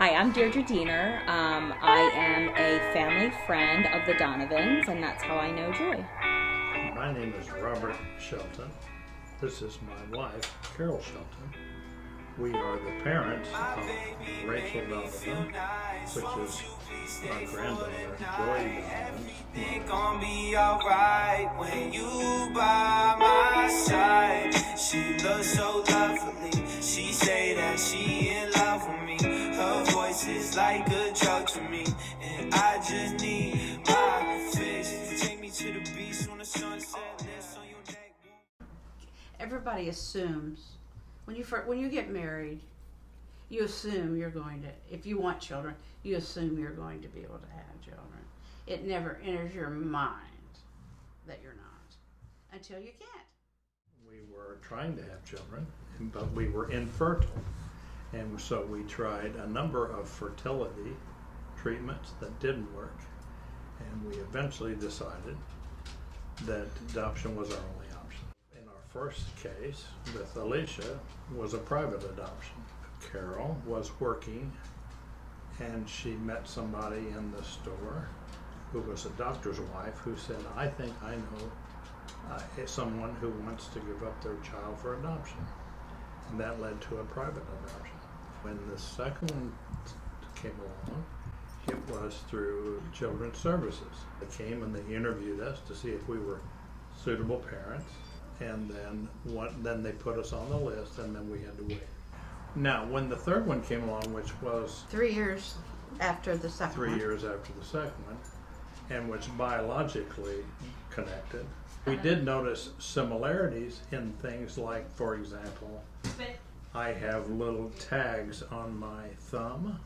Hi, I'm Deirdre Diener. I am a family friend of the Donovans, and that's how I know Joy. My name is Robert Shelton. This is my wife, Carol Shelton. We are the parents of Rachel Donovan, which is our granddaughter, Joy Donovan's It's gonna be alright when you by my side. She looks so lovely. She say that she in love with me. Her voice is like a drug to me, and I just need my fix. Take me to the beach when the sunset lifts on your neck. Everybody assumes when you get married, you assume you're going to. If you want children, you assume you're going to be able to have children. It never enters your mind that you're not until you can't. We were trying to have children, but we were infertile. And so we tried a number of fertility treatments that didn't work. And we eventually decided that adoption was our only option. In our first case with Alicia was a private adoption. Carol was working and she met somebody in the store who was a doctor's wife who said, I think I know someone who wants to give up their child for adoption. And that led to a private adoption. When the second one came along, it was through Children's Services. They came and they interviewed us to see if we were suitable parents, and then they put us on the list, and then we had to wait. Now, when the third one came along, which was 3 years after the second 3 one. years after the second one, and which biologically connected, we did notice similarities in things like, for example, I have little tags on my thumb,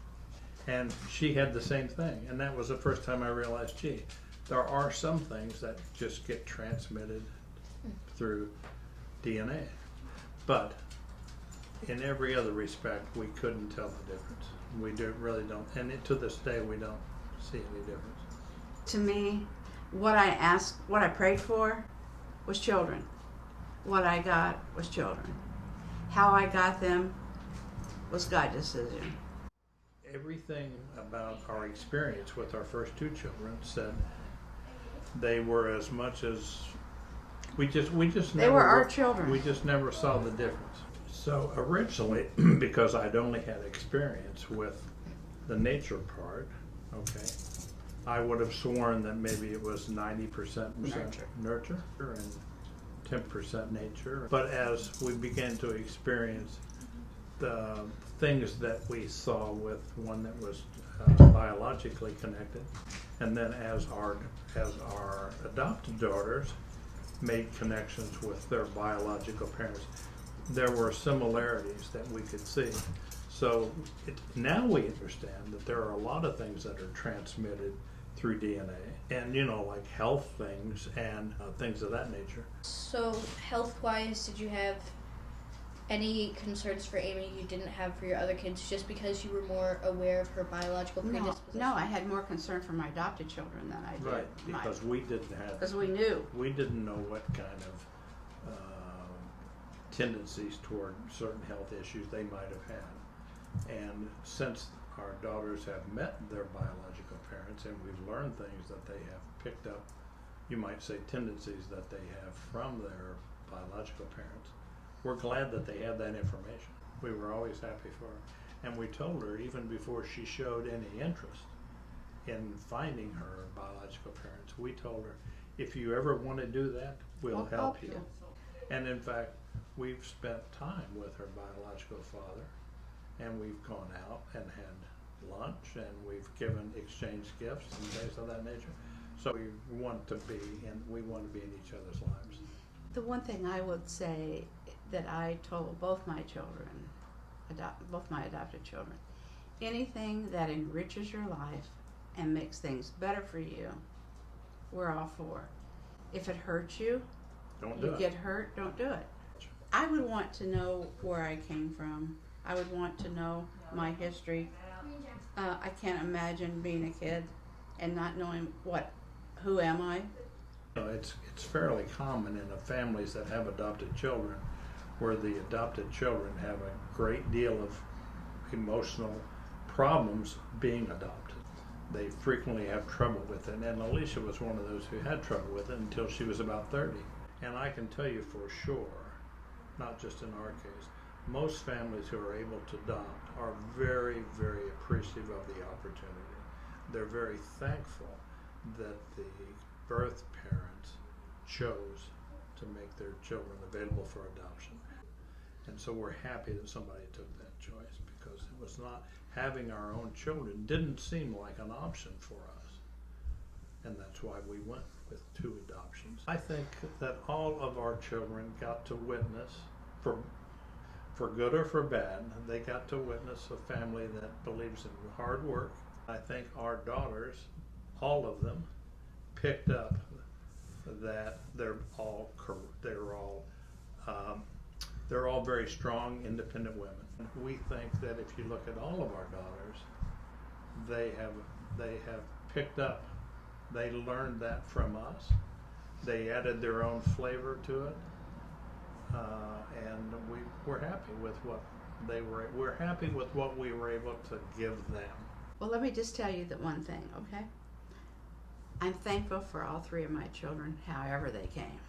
and she had the same thing. And that was the first time I realized, gee, there are some things that just get transmitted through DNA. But in every other respect, we couldn't tell the difference. We really don't, and to this day, we don't see any difference. To me, what I prayed for was children. What I got was children. How I got them was God's decision. Everything about our experience with our first two children said they were as much as we just They never were our children. We just never saw the difference. So originally, because I'd only had experience with the nature part, okay, I would have sworn that maybe it was 90% nurture and 10% nature. But as we began to experience the things that we saw with one that was biologically connected, and then as our adopted daughters made connections with their biological parents, there were similarities that we could see. So now we understand that there are a lot of things that are transmitted through DNA, and like health things and things of that nature. So health-wise, did you have any concerns for Amy you didn't have for your other kids, just because you were more aware of her biological predisposition? No, I had more concern for my adopted children than I did. Right, because we didn't have. Because we knew. We didn't know what kind of tendencies toward certain health issues they might have had. And since our daughters have met their biological parents and we've learned things that they have picked up, you might say tendencies that they have from their biological parents, we're glad that they had that information. We were always happy for her. And we told her, even before she showed any interest in finding her biological parents, we told her, if you ever want to do that, we'll help you. And in fact, we've spent time with her biological father, and we've gone out and had lunch, and we've exchanged gifts and things of that nature. So we want to be in each other's lives. The one thing I would say that I told both my children, both my adopted children, anything that enriches your life and makes things better for you, we're all for. If it hurts you, you get hurt, don't do it. I would want to know where I came from. I would want to know my history. I can't imagine being a kid and not knowing who am I? It's fairly common in the families that have adopted children, where the adopted children have a great deal of emotional problems being adopted. They frequently have trouble with it, and Alicia was one of those who had trouble with it until she was about 30. And I can tell you for sure, not just in our case, most families who are able to adopt are very, very appreciative of the opportunity. They're very thankful that the birth parents chose to make their children available for adoption. And so we're happy that somebody took that choice, because it was not, having our own children didn't seem like an option for us. And that's why we went with 2 adoptions. I think that all of our children got to witness, for good or for bad, they got to witness a family that believes in hard work. I think our daughters, all of them, picked up that they're all very strong, independent women. We think that if you look at all of our daughters, they have picked up. They learned that from us. They added their own flavor to it, and we're happy with what they were. We're happy with what we were able to give them. Well, let me just tell you that one thing, okay? I'm thankful for all 3 of my children, however they came.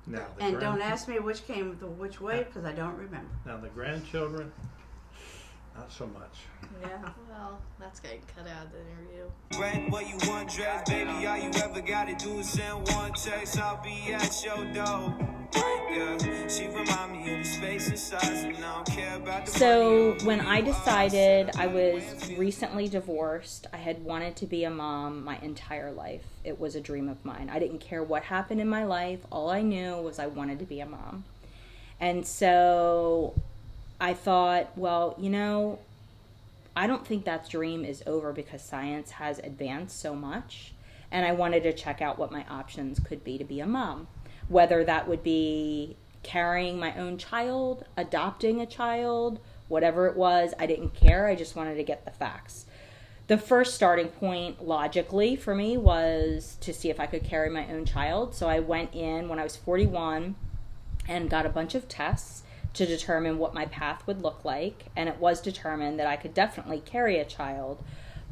Now, And don't ask me which came which way, because I don't remember. Now the grandchildren, not so much. Yeah, well, that's getting cut out of the interview. Red, what you want, dress, baby? All you ever gotta do is send one text. I'll be at your door. Yeah, she remind me of the space and size, and I don't care about the So money. when I decided, I was recently divorced. I had wanted to be a mom my entire life. It was a dream of mine. I didn't care what happened in my life. All I knew was I wanted to be a mom. And so I thought, well, I don't think that dream is over, because science has advanced so much. And I wanted to check out what my options could be to be a mom. Whether that would be carrying my own child, adopting a child, whatever it was, I didn't care. I just wanted to get the facts. The first starting point, logically, for me was to see if I could carry my own child. So I went in when I was 41 and got a bunch of tests to determine what my path would look like. And it was determined that I could definitely carry a child.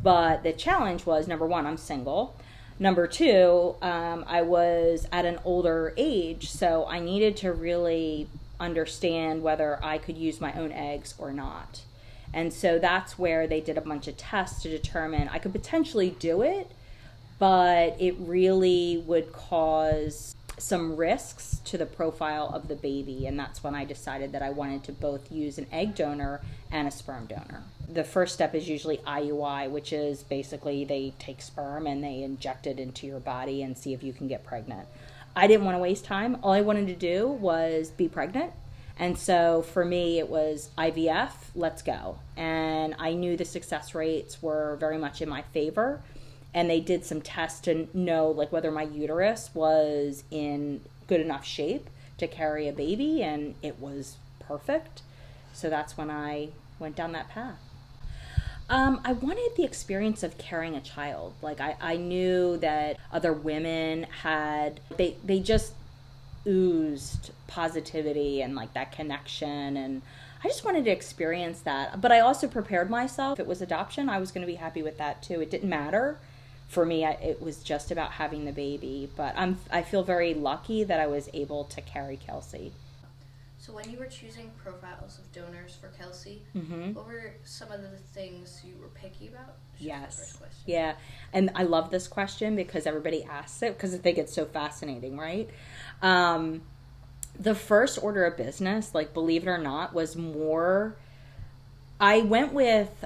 But the challenge was, number 1, I'm single. Number 2, I was at an older age, so I needed to really understand whether I could use my own eggs or not. And so that's where they did a bunch of tests to determine I could potentially do it, but it really would cause some risks to the profile of the baby. And that's when I decided that I wanted to both use an egg donor and a sperm donor. The first step is usually IUI, which is basically they take sperm and they inject it into your body and see if you can get pregnant. I didn't want to waste time. All I wanted to do was be pregnant. And so for me, it was IVF, let's go. And I knew the success rates were very much in my favor. And they did some tests to know whether my uterus was in good enough shape to carry a baby, and it was perfect. So that's when I went down that path. I wanted the experience of carrying a child. I knew that other women had, they just oozed positivity and that connection, and I just wanted to experience that. But I also prepared myself. If it was adoption, I was going to be happy with that too. It didn't matter. For me, it was just about having the baby. But I feel very lucky that I was able to carry Kelsey. So when you were choosing profiles of donors for Kelsey, Mm-hmm. what were some of the things you were picky about? Yes. The first question. Yeah. And I love this question because everybody asks it because I think it's so fascinating, right? The first order of business, believe it or not, was more... I went with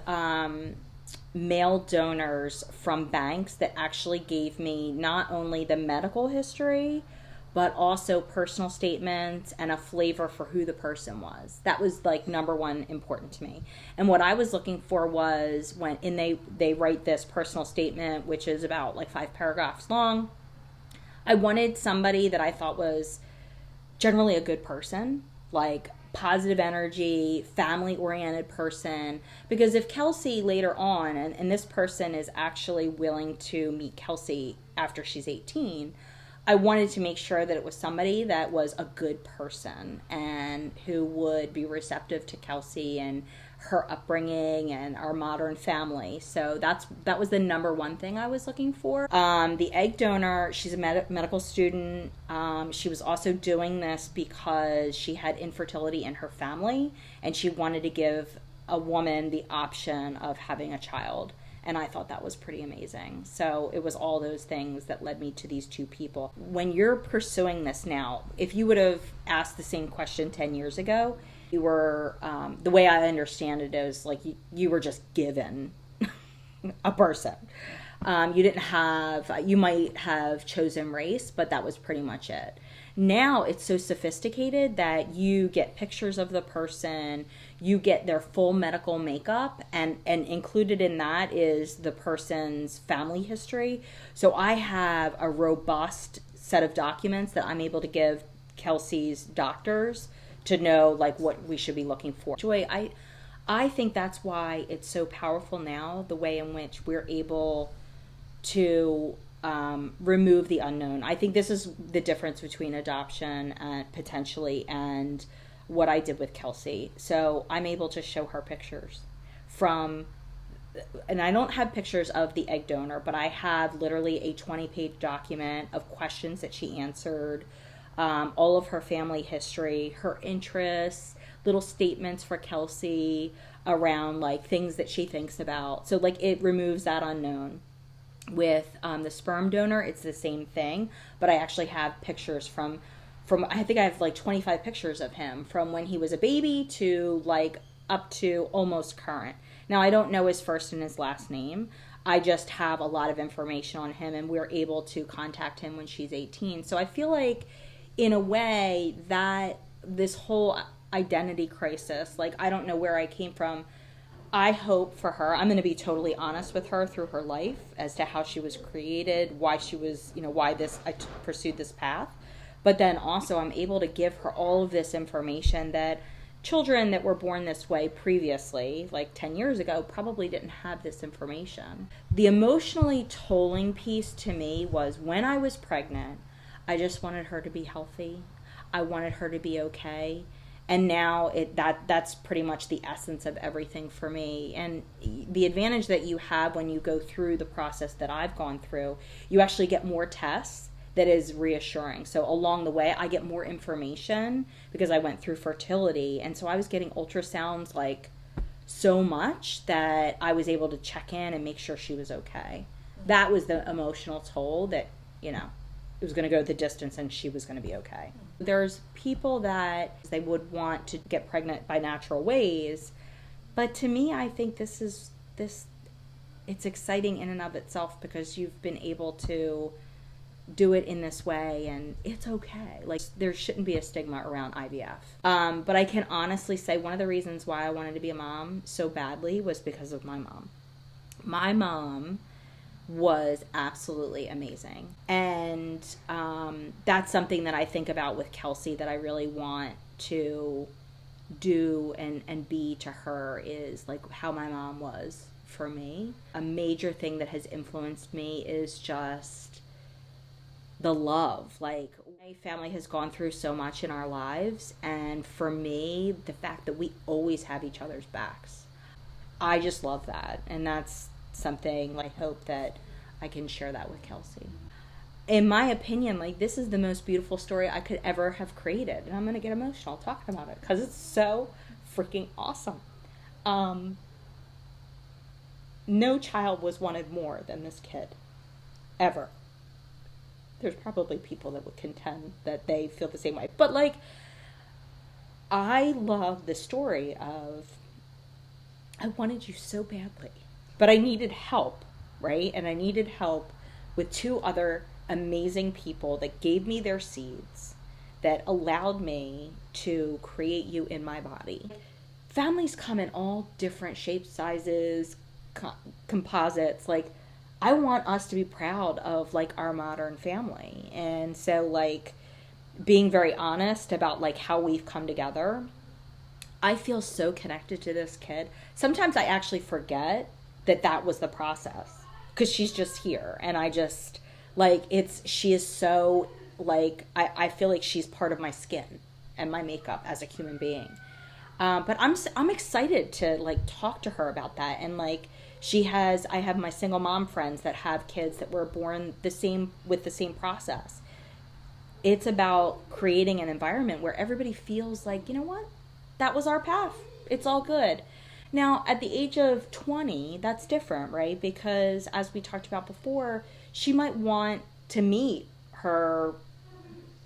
male donors from banks that actually gave me not only the medical history, but also personal statements and a flavor for who the person was. That was number 1 important to me. And what I was looking for was they write this personal statement, which is about 5 paragraphs long. I wanted somebody that I thought was generally a good person, positive energy, family-oriented person. Because if Kelsey later on, and this person is actually willing to meet Kelsey after she's 18, I wanted to make sure that it was somebody that was a good person and who would be receptive to Kelsey and her upbringing and our modern family. So that was the number one thing I was looking for. The egg donor, she's a medical student. She was also doing this because she had infertility in her family and she wanted to give a woman the option of having a child. And I thought that was pretty amazing. So it was all those things that led me to these two people. When you're pursuing this now, if you would have asked the same question 10 years ago, you were, the way I understand it is like you were just given a person. You didn't have, you might have chosen race, but that was pretty much it. Now it's so sophisticated that you get pictures of the person, you get their full medical makeup, and included in that is the person's family history. So I have a robust set of documents that I'm able to give Kelsey's doctors to know like what we should be looking for. Joy, I think that's why it's so powerful now, the way in which we're able to remove the unknown. I think this is the difference between adoption potentially and what I did with Kelsey. So I'm able to show her pictures from, and I don't have pictures of the egg donor, but I have literally a 20-page document of questions that she answered, all of her family history, her interests, little statements for Kelsey around like things that she thinks about. So like it removes that unknown. With the sperm donor, it's the same thing, but I actually have pictures from I think I have like 25 pictures of him from when he was a baby to like up to almost current. Now I don't know his first and his last name. I just have a lot of information on him, and we're able to contact him when she's 18. So I feel like in a way that this whole identity crisis, like I don't know where I came from, I hope for her, I'm going to be totally honest with her through her life as to how she was created, why she was, why I pursued this path. But then also I'm able to give her all of this information that children that were born this way previously, like 10 years ago, probably didn't have this information. The emotionally tolling piece to me was when I was pregnant, I just wanted her to be healthy. I wanted her to be okay. And now that's pretty much the essence of everything for me. And the advantage that you have when you go through the process that I've gone through, you actually get more tests that is reassuring. So along the way, I get more information because I went through fertility. And so I was getting ultrasounds like so much that I was able to check in and make sure she was okay. That was the emotional toll that, it was going to go the distance and she was going to be okay. There's people that they would want to get pregnant by natural ways, but to me, I think it's exciting in and of itself because you've been able to do it in this way and it's okay. Like there shouldn't be a stigma around IVF. But I can honestly say one of the reasons why I wanted to be a mom so badly was because of my mom. My mom was absolutely amazing. And that's something that I think about with Kelsey that I really want to do and be to her is like how my mom was for me. A major thing that has influenced me is just the love. Like my family has gone through so much in our lives, and for me, the fact that we always have each other's backs, I just love that. And that's something I hope that I can share that with Kelsey. In my opinion, like this is the most beautiful story I could ever have created, and I'm gonna get emotional talking about it because it's so freaking awesome. No child was wanted more than this kid, ever. There's probably people that would contend that they feel the same way, but like I love the story of I wanted you so badly, but I needed help, right? And I needed help with two other amazing people that gave me their seeds, that allowed me to create you in my body. Families come in all different shapes, sizes, composites. Like, I want us to be proud of, like, our modern family. And so, like, being very honest about, like, how we've come together, I feel so connected to this kid. Sometimes I actually forget that was the process because she's just here, and I just Like she is so like I feel like she's part of my skin and my makeup as a human being. But I'm excited to like talk to her about that. And like I have my single mom friends that have kids that were born with the same process. It's about creating an environment where everybody feels like, you know what, that was our path. It's all good. Now, at the age of 20, that's different, right? Because as we talked about before, she might want to meet her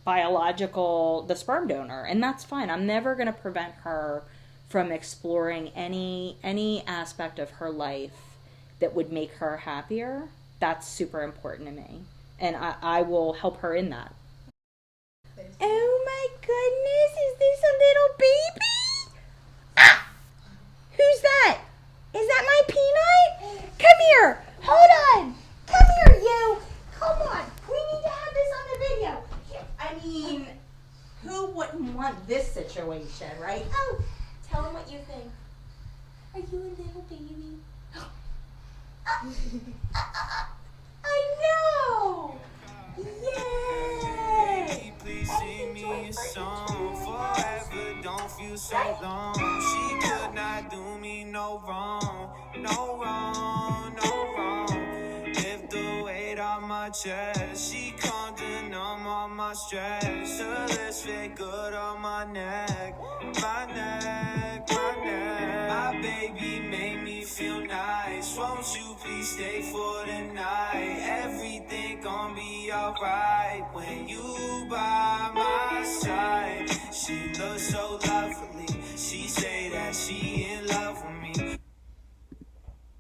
the sperm donor, and that's fine. I'm never going to prevent her from exploring any aspect of her life that would make her happier. That's super important to me, and I will help her in that. Oh my goodness, is this a little baby? Ah! Who's that? Is that my peanut? Come here. Hold on. Come here, you. Come on. We need to have this on the video. I mean, who wouldn't want this situation, right? Oh, tell them what you think. Are you a little baby? I know. Yay. Please sing me a song forever. Don't feel so long. She could not do me no wrong, no wrong, no wrong. Lift the weight on my chest. She comes to numb all my stress. Her lips fit good on my neck, my neck, my neck. My baby made me feel nice. Won't you please stay for the night? Everything gon' be alright when you by my side. She looks so